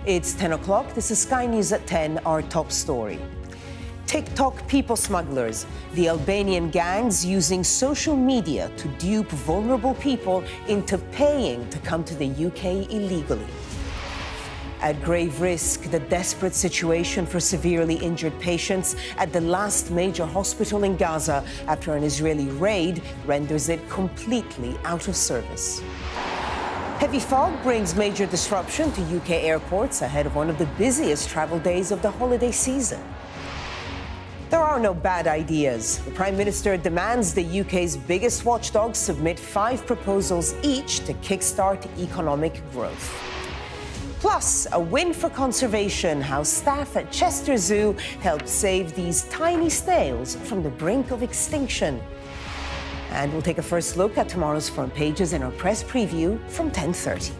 It's 10 o'clock. This is Sky News at 10, our top story. TikTok people smugglers, the Albanian gangs using social media to dupe vulnerable people into paying to come to the UK illegally. At grave risk, the desperate situation for severely injured patients at the last major hospital in Gaza after an Israeli raid renders it completely out of service. Heavy fog brings major disruption to UK airports ahead of one of the busiest travel days of the holiday season. There are no bad ideas. The Prime Minister demands the UK's biggest watchdogs submit 5 proposals each to kickstart economic growth. Plus, a win for conservation, how staff at Chester Zoo helped save these tiny snails from the brink of extinction. And we'll take a first look at tomorrow's front pages in our press preview from 10:30.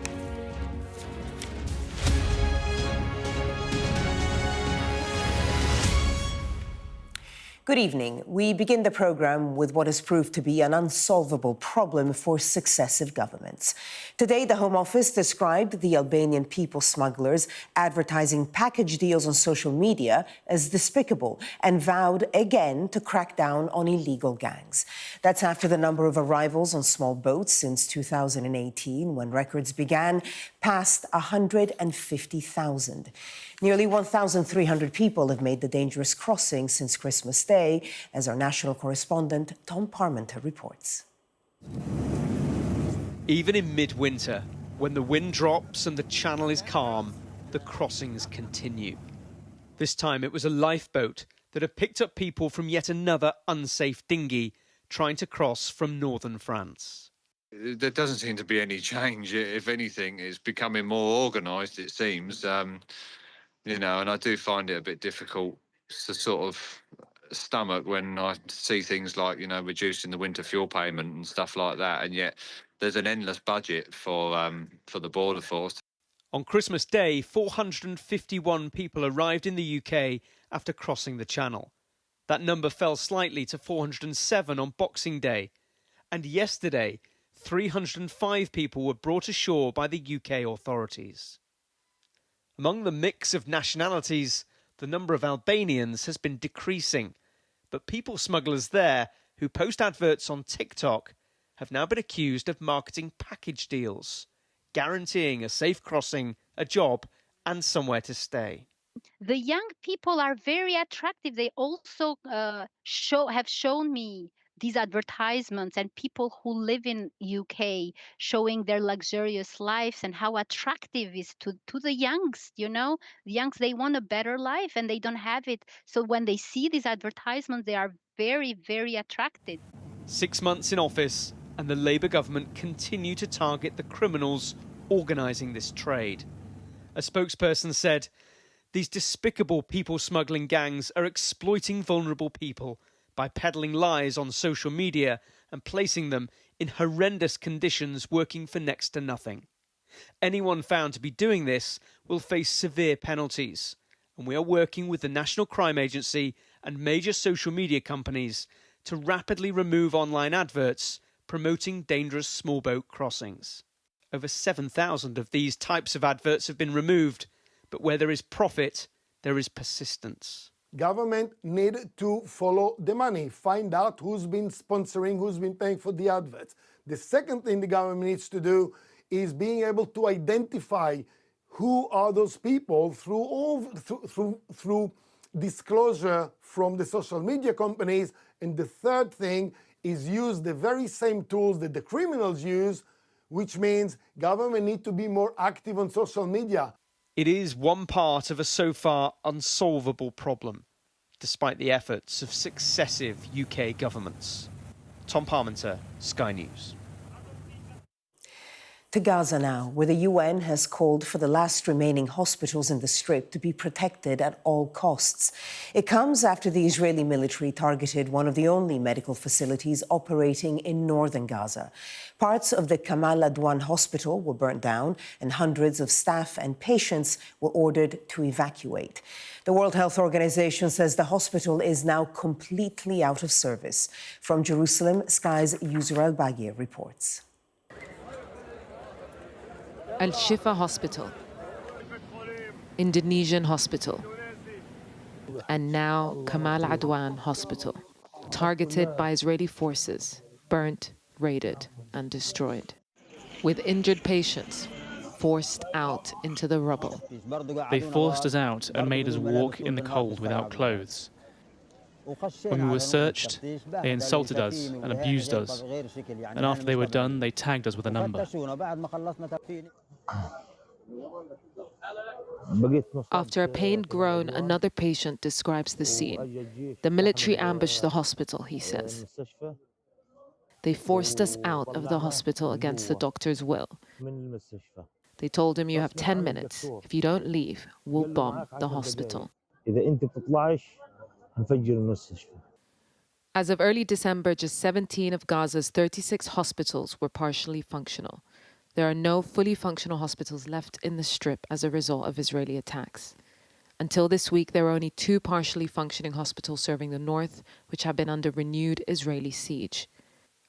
Good evening. We begin the programme with what has proved to be an unsolvable problem for successive governments. Today, the Home Office described the Albanian people smugglers advertising package deals on social media as despicable and vowed again to crack down on illegal gangs. That's after the number of arrivals on small boats since 2018, when records began, passed 150,000. Nearly 1,300 people have made the dangerous crossing since Christmas Day, as our national correspondent Tom Parmenter reports. Even in midwinter, when the wind drops and the channel is calm, the crossings continue. This time it was a lifeboat that had picked up people from yet another unsafe dinghy trying to cross from northern France. There doesn't seem to be any change. If anything, it's becoming more organised, it seems. And I do find it a bit difficult to sort of stomach when I see things like, reducing the winter fuel payment and stuff like that. And yet there's an endless budget for the border force. On Christmas Day, 451 people arrived in the UK after crossing the Channel. That number fell slightly to 407 on Boxing Day. And yesterday, 305 people were brought ashore by the UK authorities. Among the mix of nationalities, the number of Albanians has been decreasing. But people smugglers there, who post adverts on TikTok, have now been accused of marketing package deals, guaranteeing a safe crossing, a job, and somewhere to stay. The young people are very attractive. They also have shown me these advertisements and people who live in UK showing their luxurious lives and how attractive it is to the youngs, The youngs, they want a better life and they don't have it. So when they see these advertisements, they are very, very attracted. 6 months in office and the Labour government continue to target the criminals organising this trade. A spokesperson said, "These despicable people smuggling gangs are exploiting vulnerable people by peddling lies on social media and placing them in horrendous conditions working for next to nothing. Anyone found to be doing this will face severe penalties, and we are working with the National Crime Agency and major social media companies to rapidly remove online adverts promoting dangerous small boat crossings." Over 7,000 of these types of adverts have been removed, but where there is profit, there is persistence. Government need to follow the money, find out who's been sponsoring, who's been paying for the adverts. The second thing the government needs to do is being able to identify who are those people through disclosure from the social media companies. And the third thing is use the very same tools that the criminals use, which means government need to be more active on social media. It is one part of a so far unsolvable problem, despite the efforts of successive UK governments. Tom Parmenter, Sky News. To Gaza now, where the UN has called for the last remaining hospitals in the Strip to be protected at all costs. It comes after the Israeli military targeted one of the only medical facilities operating in northern Gaza. Parts of the Kamal Adwan hospital were burnt down, and hundreds of staff and patients were ordered to evacuate. The World Health Organization says the hospital is now completely out of service. From Jerusalem, Sky's Yusra Al-Bagir reports. Al-Shifa Hospital. Indonesian hospital. And now Kamal Adwan Hospital, targeted by Israeli forces, burnt, raided, and destroyed, with injured patients forced out into the rubble. They forced us out and made us walk in the cold without clothes. When we were searched, they insulted us and abused us. And after they were done, they tagged us with a number. After a pained groan, another patient describes the scene. The military ambushed the hospital, he says. They forced us out of the hospital against the doctor's will. They told him, "You have 10 minutes. If you don't leave, we'll bomb the hospital." As of early December, just 17 of Gaza's 36 hospitals were partially functional. There are no fully functional hospitals left in the Strip as a result of Israeli attacks. Until this week, there were only 2 partially functioning hospitals serving the north, which have been under renewed Israeli siege.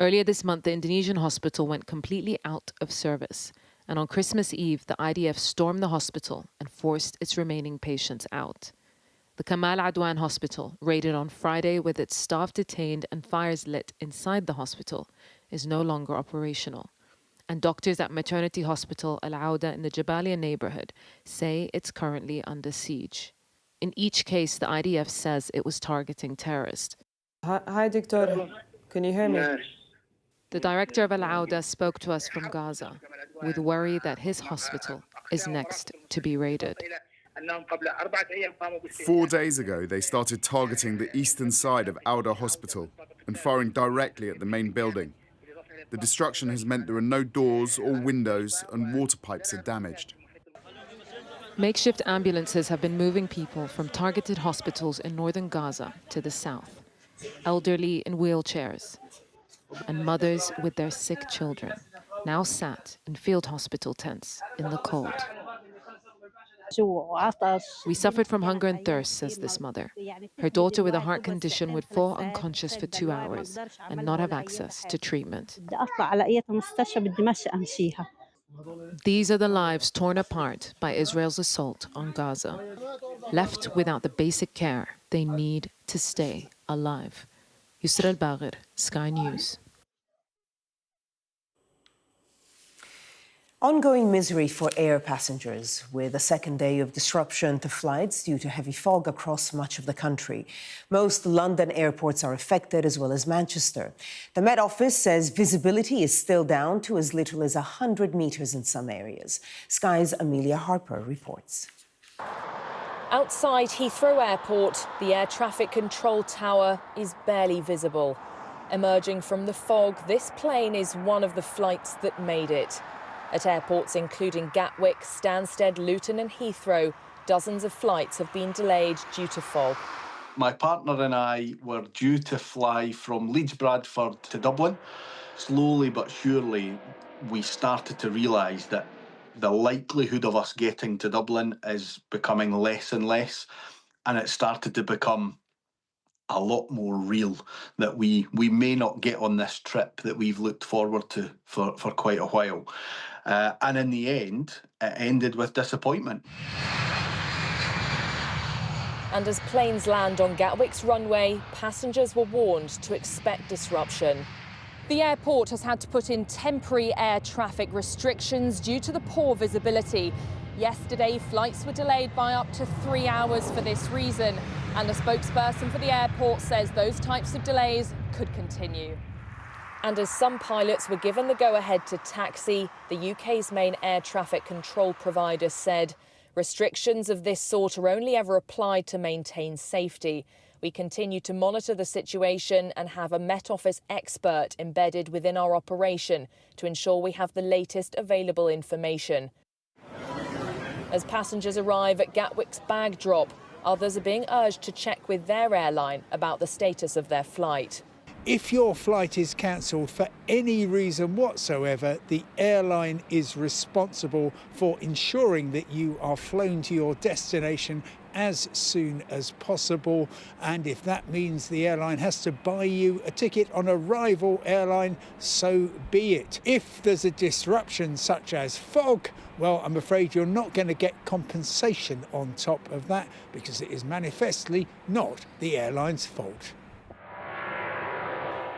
Earlier this month, the Indonesian hospital went completely out of service. And on Christmas Eve, the IDF stormed the hospital and forced its remaining patients out. The Kamal Adwan Hospital, raided on Friday with its staff detained and fires lit inside the hospital, is no longer operational. And doctors at maternity hospital Al Auda in the Jabalia neighborhood say it's currently under siege. In each case, the IDF says it was targeting terrorists. Hi, Doctor. Can you hear me? The director of Al Auda spoke to us from Gaza with worry that his hospital is next to be raided. 4 days ago, they started targeting the eastern side of Auda Hospital and firing directly at the main building. The destruction has meant there are no doors or windows and water pipes are damaged. Makeshift ambulances have been moving people from targeted hospitals in northern Gaza to the south, elderly in wheelchairs, and mothers with their sick children, now sat in field hospital tents in the cold. We suffered from hunger and thirst, says this mother. Her daughter with a heart condition would fall unconscious for 2 hours and not have access to treatment. These are the lives torn apart by Israel's assault on Gaza, left without the basic care they need to stay alive. Yusra al-Bagher, Sky News. Ongoing misery for air passengers, with a second day of disruption to flights due to heavy fog across much of the country. Most London airports are affected, as well as Manchester. The Met Office says visibility is still down to as little as 100 metres in some areas. Sky's Amelia Harper reports. Outside Heathrow Airport, the air traffic control tower is barely visible. Emerging from the fog, this plane is one of the flights that made it. At airports including Gatwick, Stansted, Luton and Heathrow, dozens of flights have been delayed due to fog. My partner and I were due to fly from Leeds Bradford to Dublin. Slowly but surely, we started to realise that the likelihood of us getting to Dublin is becoming less and less, and it started to become a lot more real that we may not get on this trip that we've looked forward to for quite a while. And in the end, it ended with disappointment. And as planes land on Gatwick's runway, passengers were warned to expect disruption. The airport has had to put in temporary air traffic restrictions due to the poor visibility. Yesterday, flights were delayed by up to 3 hours for this reason, and a spokesperson for the airport says those types of delays could continue. And as some pilots were given the go-ahead to taxi, the UK's main air traffic control provider said restrictions of this sort are only ever applied to maintain safety. We continue to monitor the situation and have a Met Office expert embedded within our operation to ensure we have the latest available information. As passengers arrive at Gatwick's bag drop, others are being urged to check with their airline about the status of their flight. If your flight is cancelled for any reason whatsoever, the airline is responsible for ensuring that you are flown to your destination as soon as possible. And if that means the airline has to buy you a ticket on a rival airline, so be it. If there's a disruption such as fog, well, I'm afraid you're not going to get compensation on top of that, because it is manifestly not the airline's fault.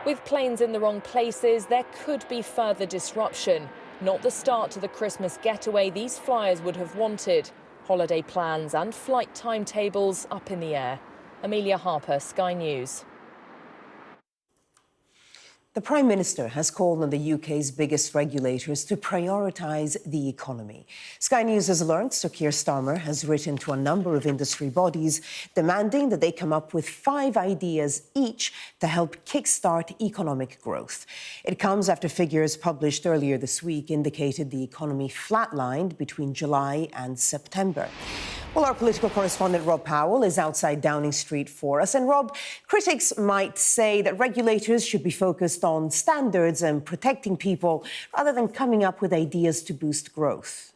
With planes in the wrong places, there could be further disruption. Not the start to the Christmas getaway these flyers would have wanted. Holiday plans and flight timetables up in the air. Amelia Harper, Sky News. The Prime Minister has called on the UK's biggest regulators to prioritise the economy. Sky News has learned Sir Keir Starmer has written to a number of industry bodies demanding that they come up with 5 ideas each to help kickstart economic growth. It comes after figures published earlier this week indicated the economy flatlined between July and September. Well, our political correspondent Rob Powell is outside Downing Street for us. And Rob, critics might say that regulators should be focused on standards and protecting people rather than coming up with ideas to boost growth.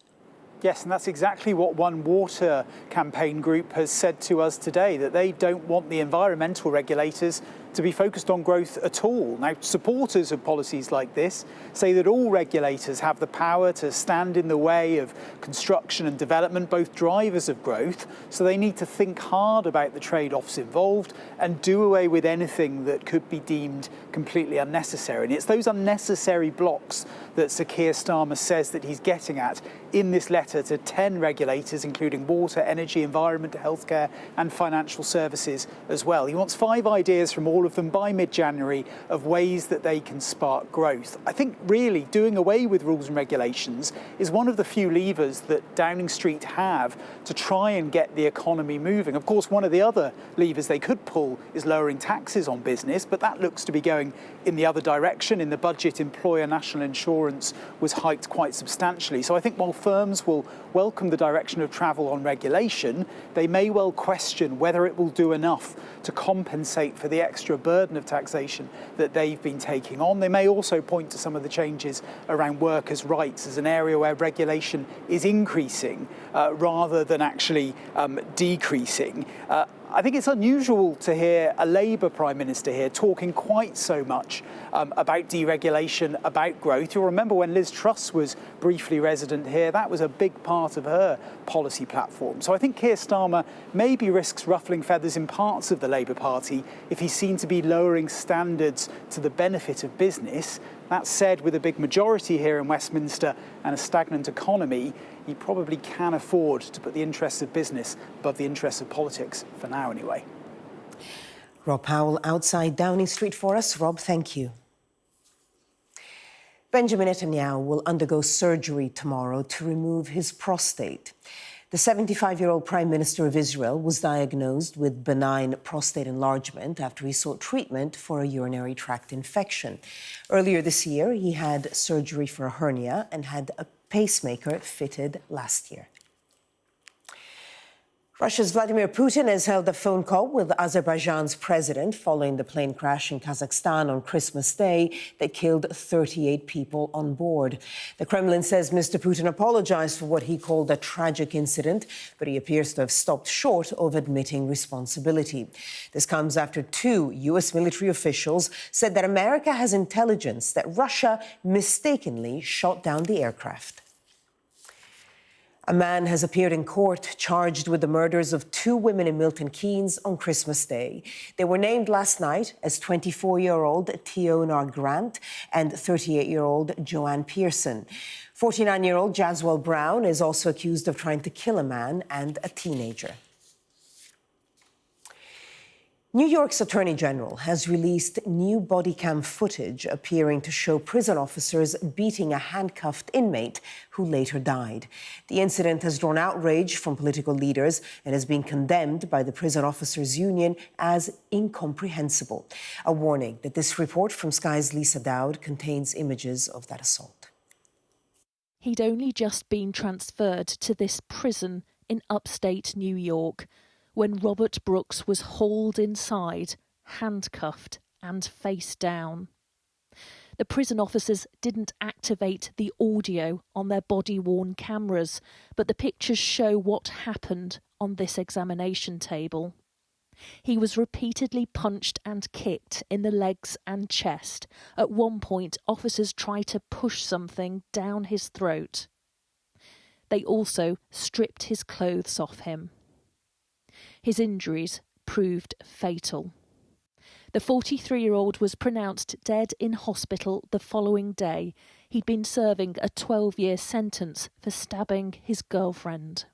Yes, and that's exactly what One Water campaign group has said to us today, that they don't want the environmental regulators to be focused on growth at all. Now, supporters of policies like this say that all regulators have the power to stand in the way of construction and development, both drivers of growth, so they need to think hard about the trade-offs involved and do away with anything that could be deemed completely unnecessary. And it's those unnecessary blocks that Sir Keir Starmer says that he's getting at in this letter to 10 regulators, including water, energy, environment, healthcare and financial services as well. He wants 5 ideas from all of them by mid-January of ways that they can spark growth. I think really doing away with rules and regulations is one of the few levers that Downing Street have to try and get the economy moving. Of course, one of the other levers they could pull is lowering taxes on business, but that looks to be going in the other direction. In the budget, employer national insurance was hiked quite substantially. So I think while firms will welcome the direction of travel on regulation, they may well question whether it will do enough to compensate for the extra burden of taxation that they've been taking on. They may also point to some of the changes around workers' rights as an area where regulation is increasing rather than actually decreasing. I think it's unusual to hear a Labour Prime Minister here talking quite so much about deregulation, about growth. You'll remember when Liz Truss was briefly resident here, that was a big part of her policy platform. So I think Keir Starmer maybe risks ruffling feathers in parts of the Labour Party if he's seen to be lowering standards to the benefit of business. That said, with a big majority here in Westminster and a stagnant economy, he probably can afford to put the interests of business above the interests of politics, for now anyway. Rob Powell outside Downing Street for us. Rob, thank you. Benjamin Netanyahu will undergo surgery tomorrow to remove his prostate. The 75-year-old Prime Minister of Israel was diagnosed with benign prostate enlargement after he sought treatment for a urinary tract infection. Earlier this year, he had surgery for a hernia and had a pacemaker fitted last year. Russia's Vladimir Putin has held a phone call with Azerbaijan's president following the plane crash in Kazakhstan on Christmas Day that killed 38 people on board. The Kremlin says Mr. Putin apologized for what he called a tragic incident, but he appears to have stopped short of admitting responsibility. This comes after 2 U.S. military officials said that America has intelligence that Russia mistakenly shot down the aircraft. A man has appeared in court charged with the murders of 2 women in Milton Keynes on Christmas Day. They were named last night as 24-year-old Theonar Grant and 38-year-old Joanne Pearson. 49-year-old Jaswell Brown is also accused of trying to kill a man and a teenager. New York's Attorney General has released new bodycam footage appearing to show prison officers beating a handcuffed inmate who later died. The incident has drawn outrage from political leaders and has been condemned by the Prison Officers Union as incomprehensible. A warning that this report from Sky's Lisa Dowd contains images of that assault. He'd only just been transferred to this prison in upstate New York when Robert Brooks was hauled inside, handcuffed and face down. The prison officers didn't activate the audio on their body-worn cameras, but the pictures show what happened on this examination table. He was repeatedly punched and kicked in the legs and chest. At one point, officers tried to push something down his throat. They also stripped his clothes off him. His injuries proved fatal. The 43-year-old was pronounced dead in hospital the following day. He'd been serving a 12-year sentence for stabbing his girlfriend.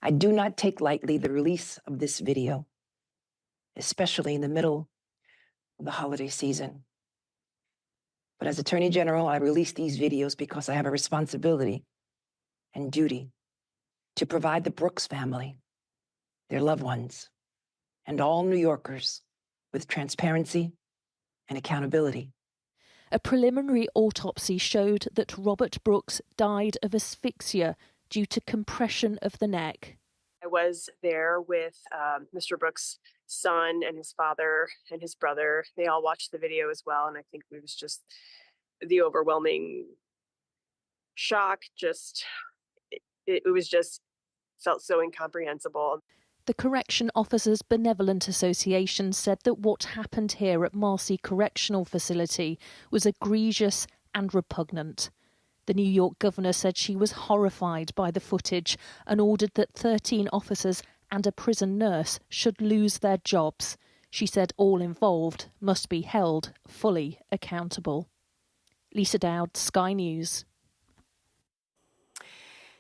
I do not take lightly the release of this video, especially in the middle of the holiday season. But as Attorney General, I release these videos because I have a responsibility and duty to provide the Brooks family, their loved ones, and all New Yorkers with transparency and accountability. A preliminary autopsy showed that Robert Brooks died of asphyxia due to compression of the neck. I was there with Mr. Brooks' son and his father and his brother. They all watched the video as well, and I think it was just the overwhelming shock. It was just felt so incomprehensible. The Correction Officers Benevolent Association said that what happened here at Marcy Correctional Facility was egregious and repugnant. The New York governor said she was horrified by the footage and ordered that 13 officers and a prison nurse should lose their jobs. She said all involved must be held fully accountable. Lisa Dowd, Sky News.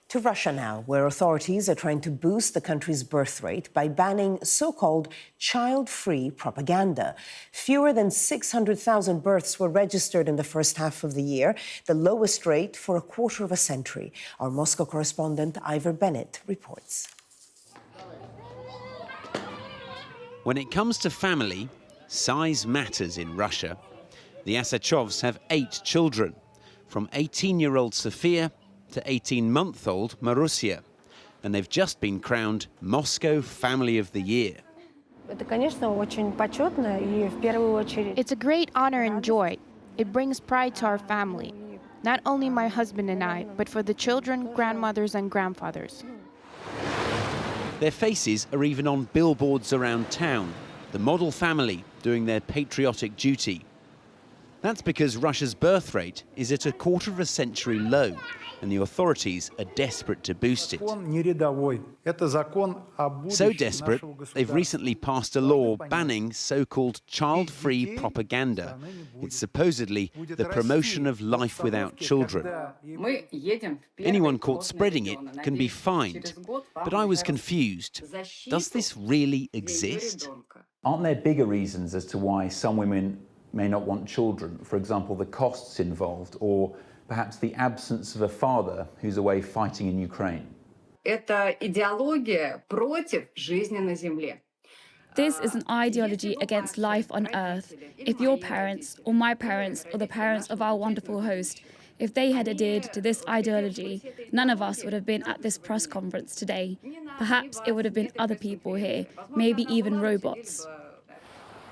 To Russia now, where authorities are trying to boost the country's birth rate by banning so-called child-free propaganda. Fewer than 600,000 births were registered in the first half of the year, the lowest rate for a quarter of a century. Our Moscow correspondent Ivor Bennett reports. When it comes to family, size matters in Russia. The Asachovs have 8 children, from 18-year-old Sofia to 18-month-old Marusia, and they've just been crowned Moscow Family of the Year. It's a great honor and joy. It brings pride to our family. Not only my husband and I, but for the children, grandmothers and grandfathers. Their faces are even on billboards around town, the model family doing their patriotic duty. That's because Russia's birth rate is at a quarter of a century low, and the authorities are desperate to boost it. So desperate, they've recently passed a law banning so-called child-free propaganda. It's supposedly the promotion of life without children. Anyone caught spreading it can be fined. But I was confused. Does this really exist? Aren't there bigger reasons as to why some women may not want children? For example, the costs involved, or perhaps the absence of a father who's away fighting in Ukraine. This is an ideology against life on Earth. If your parents, or my parents, or the parents of our wonderful host, if they had adhered to this ideology, none of us would have been at this press conference today. Perhaps it would have been other people here, maybe even robots.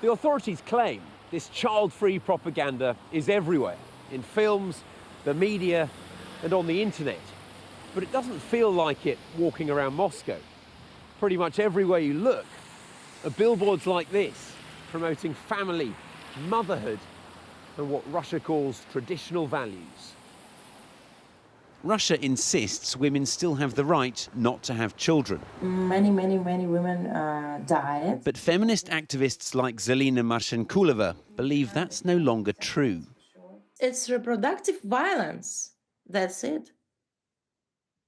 The authorities claim this child-free propaganda is everywhere, in films, the media, and on the internet. But it doesn't feel like it walking around Moscow. Pretty much everywhere you look are billboards like this, promoting family, motherhood, and what Russia calls traditional values. Russia insists women still have the right not to have children. Many women died. But feminist activists like Zelina Marshenkulova believe that's no longer true. It's reproductive violence. That's it.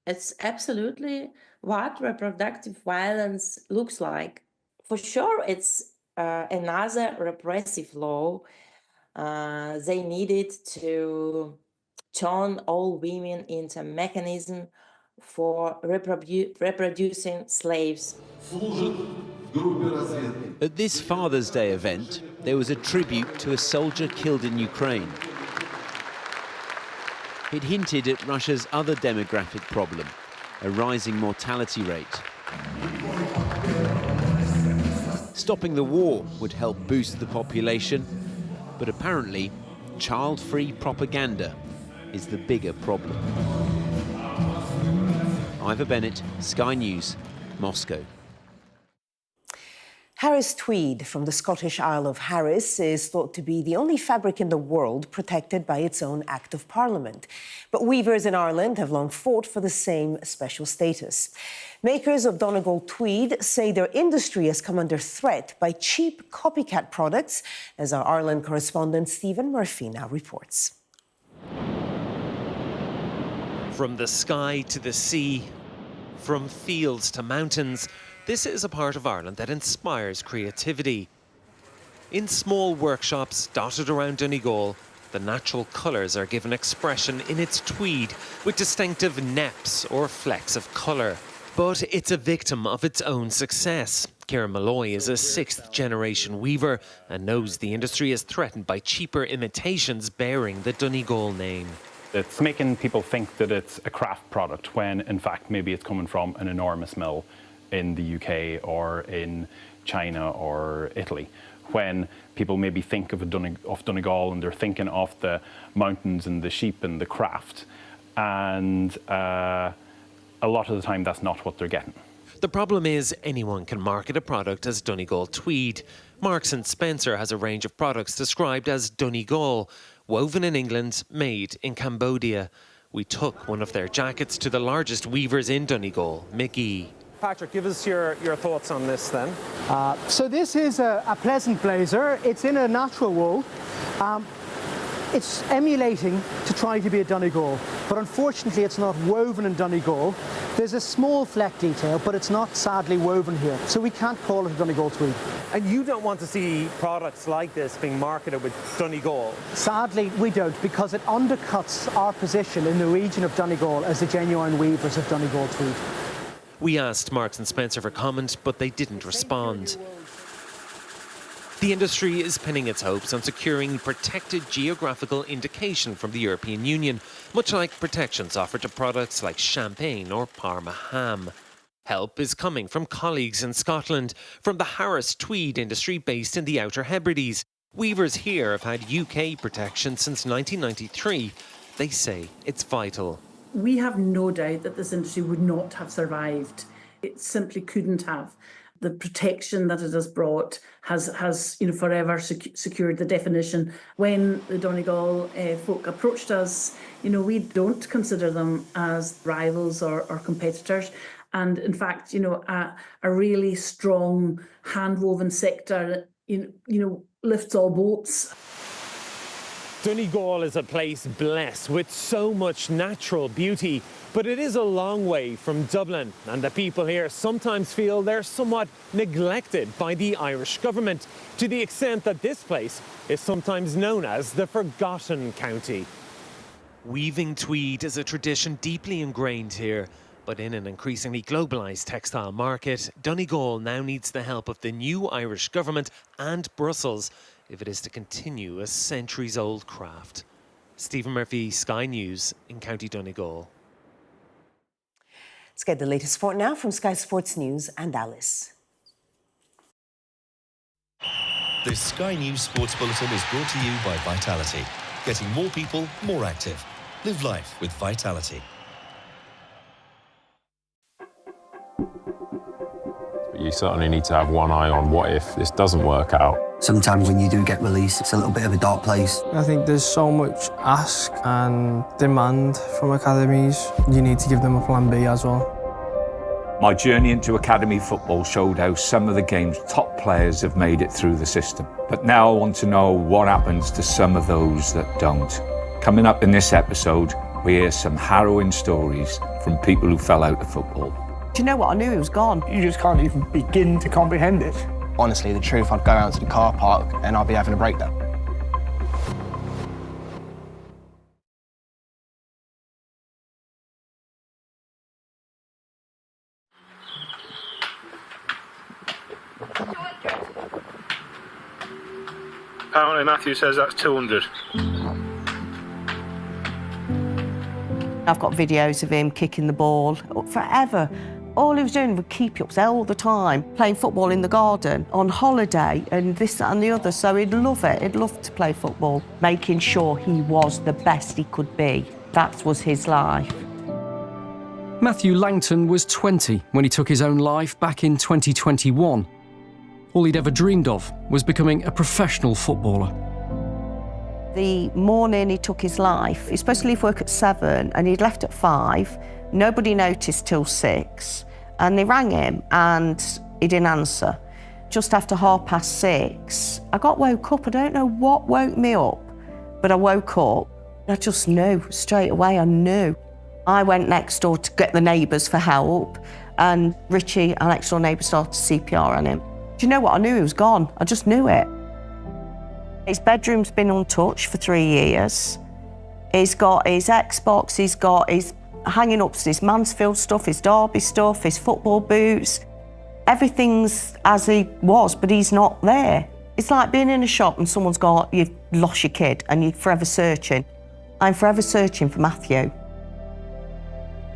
It's absolutely what reproductive violence looks like. For sure, it's another repressive law. They needed to turn all women into a mechanism for reproducing slaves. At this Father's Day event, there was a tribute to a soldier killed in Ukraine. It hinted at Russia's other demographic problem, a rising mortality rate. Stopping the war would help boost the population, but apparently child-free propaganda is the bigger problem. Ivor Bennett, Sky News, Moscow. Harris tweed from the Scottish Isle of Harris is thought to be the only fabric in the world protected by its own Act of Parliament. But weavers in Ireland have long fought for the same special status. Makers of Donegal tweed say their industry has come under threat by cheap copycat products, as our Ireland correspondent Stephen Murphy now reports. From the sky to the sea, from fields to mountains, this is a part of Ireland that inspires creativity. In small workshops dotted around Donegal, the natural colours are given expression in its tweed with distinctive neps or flecks of colour. But it's a victim of its own success. Kieran Malloy is a sixth-generation weaver and knows the industry is threatened by cheaper imitations bearing the Donegal name. It's making people think that it's a craft product when, in fact, maybe it's coming from an enormous mill in the UK or in China or Italy. When people maybe think of Donegal and they're thinking of the mountains and the sheep and the craft, and a lot of the time that's not what they're getting. The problem is anyone can market a product as Donegal tweed. Marks & Spencer has a range of products described as Donegal, woven in England, made in Cambodia. We took one of their jackets to the largest weavers in Donegal, McGee. Patrick, give us your thoughts on this then. So this is a pleasant blazer. It's in a natural wool. It's emulating to try to be a Donegal, but unfortunately it's not woven in Donegal. There's a small fleck detail, but it's not sadly woven here, so we can't call it a Donegal tweed. And you don't want to see products like this being marketed with Donegal? Sadly, we don't, because it undercuts our position in the region of Donegal as the genuine weavers of Donegal tweed. We asked Marks & Spencer for comment, but they didn't respond. The industry is pinning its hopes on securing protected geographical indication from the European Union, much like protections offered to products like champagne or Parma ham. Help is coming from colleagues in Scotland, from the Harris tweed industry based in the Outer Hebrides. Weavers here have had UK protection since 1993. They say it's vital. We have no doubt that this industry would not have survived. It simply couldn't have. The protection that it has brought has forever secured the definition. When the Donegal folk approached us, we don't consider them as rivals or competitors. And in fact, a really strong hand-woven sector, lifts all boats. Donegal is a place blessed with so much natural beauty, but it is a long way from Dublin, and the people here sometimes feel they're somewhat neglected by the Irish government, to the extent that this place is sometimes known as the Forgotten County. Weaving tweed is a tradition deeply ingrained here, but in an increasingly globalised textile market, Donegal now needs the help of the new Irish government and Brussels if it is to continue a centuries-old craft. Stephen Murphy, Sky News in County Donegal. Let's get the latest sport now from Sky Sports News and Alice. This Sky News Sports Bulletin is brought to you by Vitality. Getting more people more active. Live life with Vitality. You certainly need to have one eye on what if this doesn't work out. Sometimes when you do get released, it's a little bit of a dark place. I think there's so much ask and demand from academies. You need to give them a plan B as well. My journey into academy football showed how some of the game's top players have made it through the system. But now I want to know what happens to some of those that don't. Coming up in this episode, we hear some harrowing stories from people who fell out of football. Do you know what? I knew he was gone. You just can't even begin to comprehend it. Honestly, the truth, I'd go out to the car park and I'd be having a breakdown. Apparently Matthew says that's 200. I've got videos of him kicking the ball forever. All he was doing was keep you up there all the time, playing football in the garden, on holiday, and this, that and the other. So he'd love it. He'd love to play football, making sure he was the best he could be. That was his life. Matthew Langton was 20 when he took his own life back in 2021. All he'd ever dreamed of was becoming a professional footballer. The morning he took his life, he was supposed to leave work at 7 and he'd left at 5. Nobody noticed till 6, and they rang him and he didn't answer. Just after 6:30, I got woke up. I don't know what woke me up, but I woke up. I just knew straight away, I knew. I went next door to get the neighbours for help, and Richie, our next door neighbour, started CPR on him. Do you know what? I knew he was gone. I just knew it. His bedroom's been untouched for 3 years. He's got his Xbox, he's got his hanging up his Mansfield stuff, his Derby stuff, his football boots. Everything's as he was, but he's not there. It's like being in a shop and someone's gone, you've lost your kid and you're forever searching. I'm forever searching for Matthew.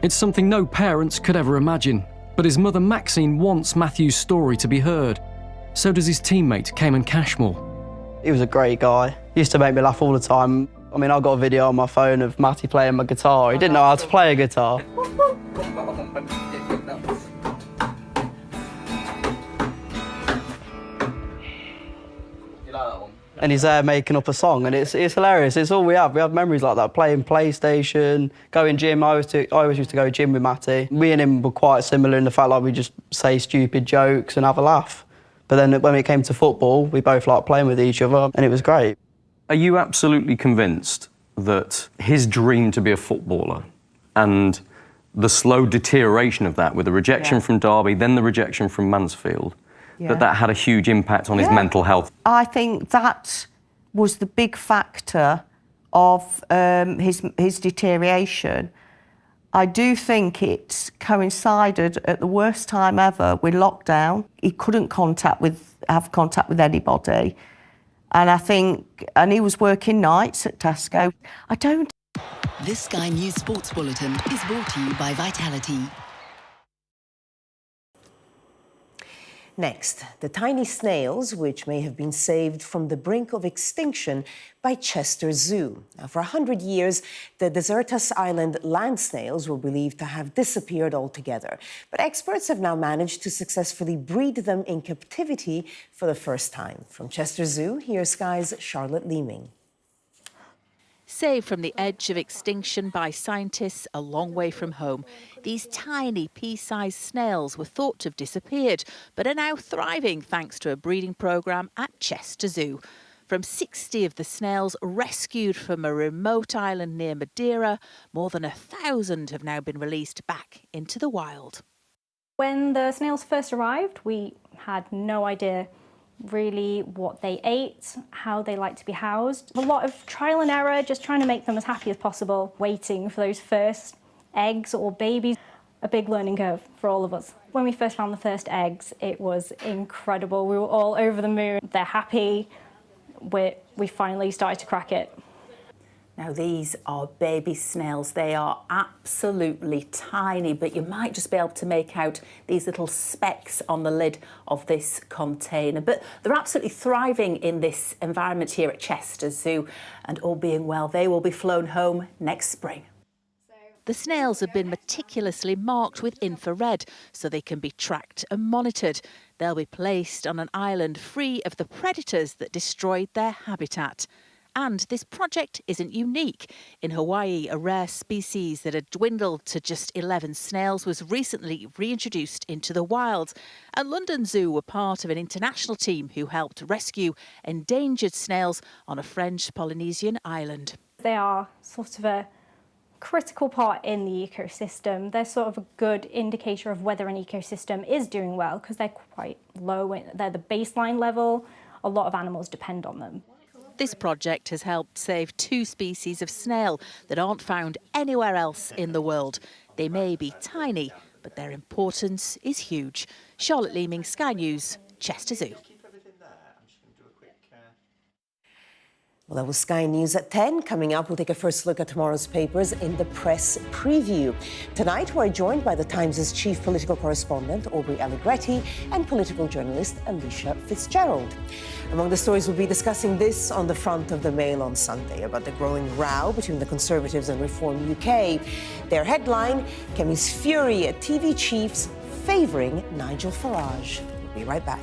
It's something no parents could ever imagine, but his mother Maxine wants Matthew's story to be heard. So does his teammate, Cayman Cashmore. He was a great guy. He used to make me laugh all the time. I mean, I got a video on my phone of Matty playing my guitar. He didn't know how to play a guitar. And he's there making up a song, and it's hilarious. It's all we have. We have memories like that, playing PlayStation, going gym. I always used to go gym with Matty. Me and him were quite similar in the fact like we just say stupid jokes and have a laugh. But then when it came to football, we both liked playing with each other, and it was great. Are you absolutely convinced that his dream to be a footballer and the slow deterioration of that, with the rejection from Derby, then the rejection from Mansfield, that had a huge impact on his mental health? I think that was the big factor of his deterioration. I do think it coincided at the worst time ever with lockdown. He couldn't have contact with anybody. And I think, and he was working nights at Tesco. This Sky News Sports Bulletin is brought to you by Vitality. Next, the tiny snails, which may have been saved from the brink of extinction by Chester Zoo. Now, for 100 years, the Desertas Island land snails were believed to have disappeared altogether. But experts have now managed to successfully breed them in captivity for the first time. From Chester Zoo, here's Sky's Charlotte Leeming. Saved from the edge of extinction by scientists a long way from home, these tiny pea-sized snails were thought to have disappeared, but are now thriving thanks to a breeding programme at Chester Zoo. From 60 of the snails rescued from a remote island near Madeira, more than 1,000 have now been released back into the wild. When the snails first arrived, we had no idea really what they ate, how they like to be housed. A lot of trial and error, just trying to make them as happy as possible, waiting for those first eggs or babies. A big learning curve for all of us. When we first found the first eggs, it was incredible. We were all over the moon. They're happy. We finally started to crack it. Now, these are baby snails. They are absolutely tiny, but you might just be able to make out these little specks on the lid of this container. But they're absolutely thriving in this environment here at Chester Zoo, and all being well, they will be flown home next spring. The snails have been meticulously marked with infrared so they can be tracked and monitored. They'll be placed on an island free of the predators that destroyed their habitat. And this project isn't unique. In Hawaii, a rare species that had dwindled to just 11 snails was recently reintroduced into the wild. And London Zoo were part of an international team who helped rescue endangered snails on a French Polynesian island. They are sort of a critical part in the ecosystem. They're sort of a good indicator of whether an ecosystem is doing well because they're quite low. They're the baseline level. A lot of animals depend on them. This project has helped save 2 species of snail that aren't found anywhere else in the world. They may be tiny, but their importance is huge. Charlotte Leeming, Sky News, Chester Zoo. Well, that was Sky News at 10. Coming up, we'll take a first look at tomorrow's papers in the press preview. Tonight, we're joined by The Times' chief political correspondent, Aubrey Allegretti, and political journalist Alicia Fitzgerald. Among the stories, we'll be discussing this on the front of the Mail on Sunday about the growing row between the Conservatives and Reform UK. Their headline, Kemi's fury at TV chiefs favouring Nigel Farage. We'll be right back.